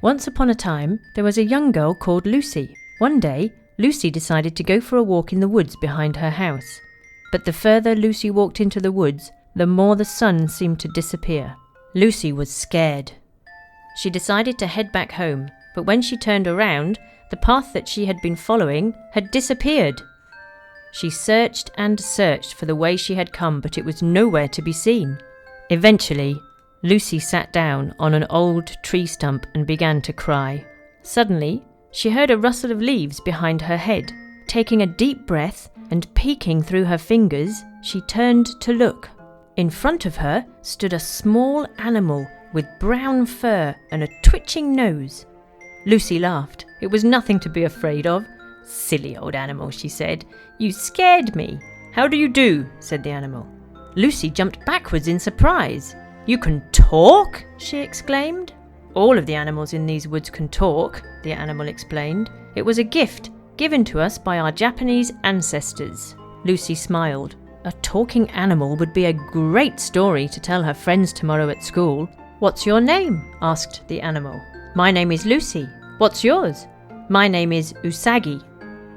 Once upon a time, there was a young girl called Lucy. One day, Lucy decided to go for a walk in the woods behind her house. But the further Lucy walked into the woods, the more the sun seemed to disappear. Lucy was scared. She decided to head back home, but when she turned around, the path that she had been following had disappeared. She searched and searched for the way she had come, but it was nowhere to be seen. Eventually, Lucy sat down on an old tree stump and began to cry. Suddenly, she heard a rustle of leaves behind her head. Taking a deep breath and peeking through her fingers, she turned to look. In front of her stood a small animal with brown fur and a twitching nose. Lucy laughed. It was nothing to be afraid of. "Silly old animal," she said. "You scared me." "How do you do?" said the animal. Lucy jumped backwards in surprise. "You can talk?" she exclaimed. "All of the animals in these woods can talk," the animal explained. "It was a gift given to us by our Japanese ancestors." Lucy smiled. A talking animal would be a great story to tell her friends tomorrow at school. "What's your name?" asked the animal. "My name is Lucy." "What's yours?" "My name is Usagi."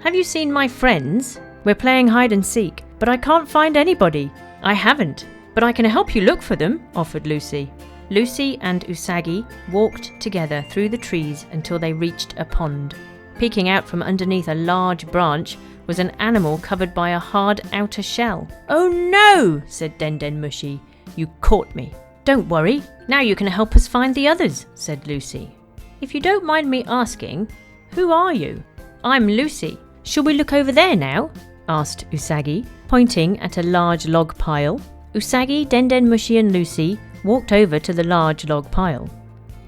"Have you seen my friends? We're playing hide and seek, but I can't find anybody." "I haven't, but I can help you look for them," offered Lucy. Lucy and Usagi walked together through the trees until they reached a pond. Peeking out from underneath a large branch was an animal covered by a hard outer shell. "Oh no," said Den Mushi. "You caught me." "Don't worry, now you can help us find the others," said Lucy. "If you don't mind me asking, who are you?" "I'm Lucy." "Shall we look over there now?" asked Usagi, pointing at a large log pile. Usagi, Den Mushi and Lucy walked over to the large log pile.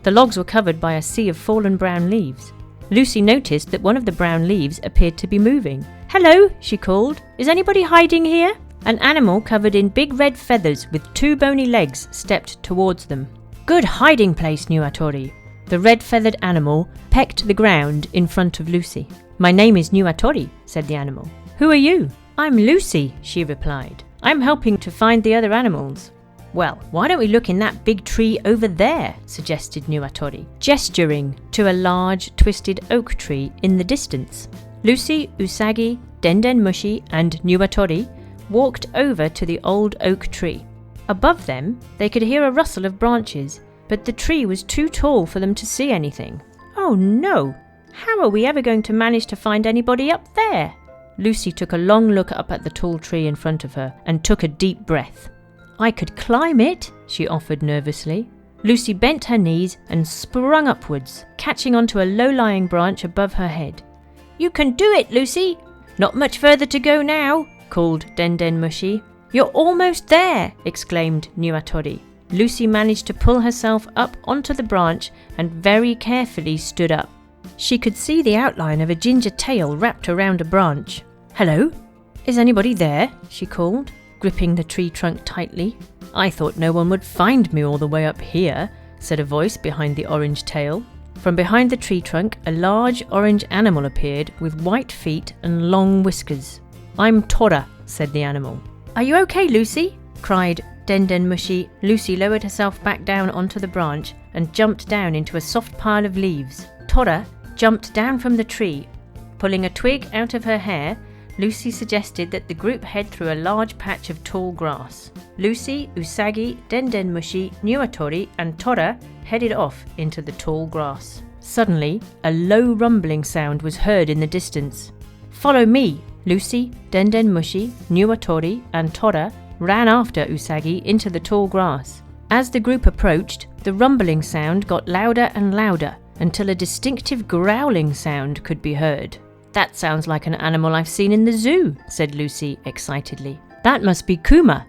The logs were covered by a sea of fallen brown leaves. Lucy noticed that one of the brown leaves appeared to be moving. "Hello," she called. "Is anybody hiding here?" An animal covered in big red feathers with 2 bony legs stepped towards them. "Good hiding place, Nuatori." The red-feathered animal pecked the ground in front of Lucy. "My name is Nuatori," said the animal. "Who are you?" "I'm Lucy," she replied. "I'm helping to find the other animals." "Well, why don't we look in that big tree over there?" suggested Nuatori, gesturing to a large twisted oak tree in the distance. Lucy, Usagi, Den Mushi and Nuatori walked over to the old oak tree. Above them, they could hear a rustle of branches, but the tree was too tall for them to see anything. "Oh no! How are we ever going to manage to find anybody up there?" Lucy took a long look up at the tall tree in front of her and took a deep breath. "I could climb it," she offered nervously. Lucy bent her knees and sprung upwards, catching onto a low-lying branch above her head. "You can do it, Lucy!" "Not much further to go now," called Den Mushi. "You're almost there!" exclaimed Nuatori. Lucy managed to pull herself up onto the branch and very carefully stood up. She could see the outline of a ginger tail wrapped around a branch. "Hello? Is anybody there?" she called, gripping the tree trunk tightly. "I thought no one would find me all the way up here," said a voice behind the orange tail. From behind the tree trunk, a large orange animal appeared with white feet and long whiskers. "I'm Tora," said the animal. "Are you okay, Lucy?" cried Den Mushi. Lucy lowered herself back down onto the branch and jumped down into a soft pile of leaves. Tora jumped down from the tree. Pulling a twig out of her hair, Lucy suggested that the group head through a large patch of tall grass. Lucy, Usagi, Den Mushi, Nuatori and Tora headed off into the tall grass. Suddenly, a low rumbling sound was heard in the distance. "Follow me!" Lucy, Den Mushi, Nuatori and Tora ran after Usagi into the tall grass. As the group approached, the rumbling sound got louder and louder until a distinctive growling sound could be heard. "That sounds like an animal I've seen in the zoo," said Lucy excitedly. "That must be Kuma."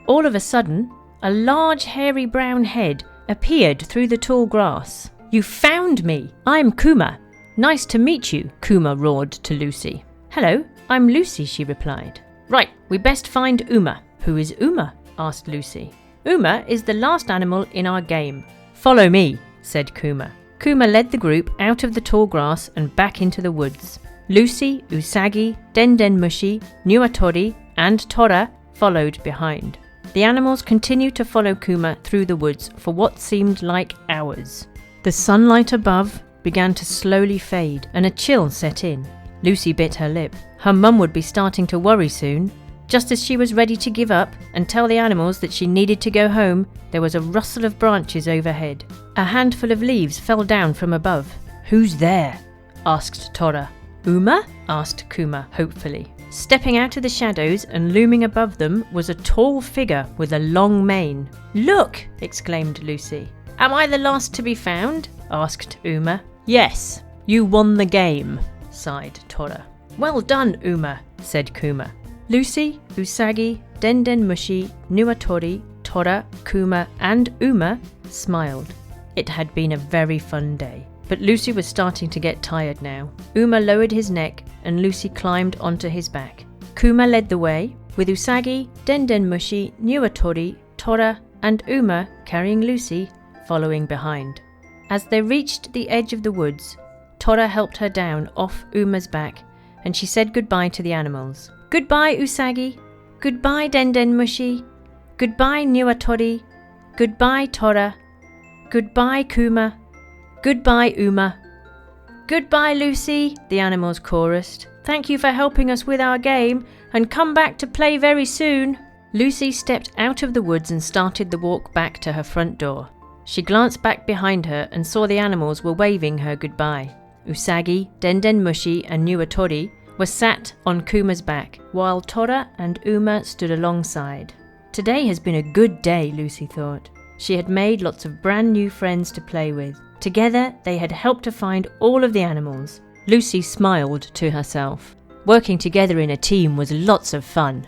All of a sudden, a large hairy brown head appeared through the tall grass. "You found me! I'm Kuma. Nice to meet you," Kuma roared to Lucy. "Hello, I'm Lucy," she replied. "Right, we best find Uma." "Who is Uma?" asked Lucy. "Uma is the last animal in our game. Follow me," said Kuma. Kuma led the group out of the tall grass and back into the woods. Lucy, Usagi, Den Mushi, Nuatori and Tora followed behind. The animals continued to follow Kuma through the woods for what seemed like hours. The sunlight above began to slowly fade and a chill set in. Lucy bit her lip. Her mum would be starting to worry soon. Just as she was ready to give up and tell the animals that she needed to go home, there was a rustle of branches overhead. A handful of leaves fell down from above. "Who's there?" asked Tora. "Uma?" asked Kuma hopefully. Stepping out of the shadows and looming above them was a tall figure with a long mane. "Look!" exclaimed Lucy. "Am I the last to be found?" asked Uma. "Yes, you won the game," sighed Tora. "Well done, Uma," said Kuma. Lucy, Usagi, Denden Mushi, Nuatori, Tora, Kuma and Uma smiled. It had been a very fun day, but Lucy was starting to get tired now. Uma lowered his neck and Lucy climbed onto his back. Kuma led the way, with Usagi, Denden Mushi, Nuatori, Tora and Uma carrying Lucy, following behind. As they reached the edge of the woods, Tora helped her down off Uma's back and she said goodbye to the animals. "Goodbye, Usagi. Goodbye, Denden Mushi. Goodbye, Nuatori. Goodbye, Tora. Goodbye, Kuma. Goodbye, Uma." "Goodbye, Lucy," the animals chorused. "Thank you for helping us with our game, and come back to play very soon." Lucy stepped out of the woods and started the walk back to her front door. She glanced back behind her and saw the animals were waving her goodbye. Usagi, Denden Mushi and Nuatori were sat on Kuma's back, while Tora and Uma stood alongside. Today has been a good day, Lucy thought. She had made lots of brand new friends to play with. Together, they had helped to find all of the animals. Lucy smiled to herself. Working together in a team was lots of fun.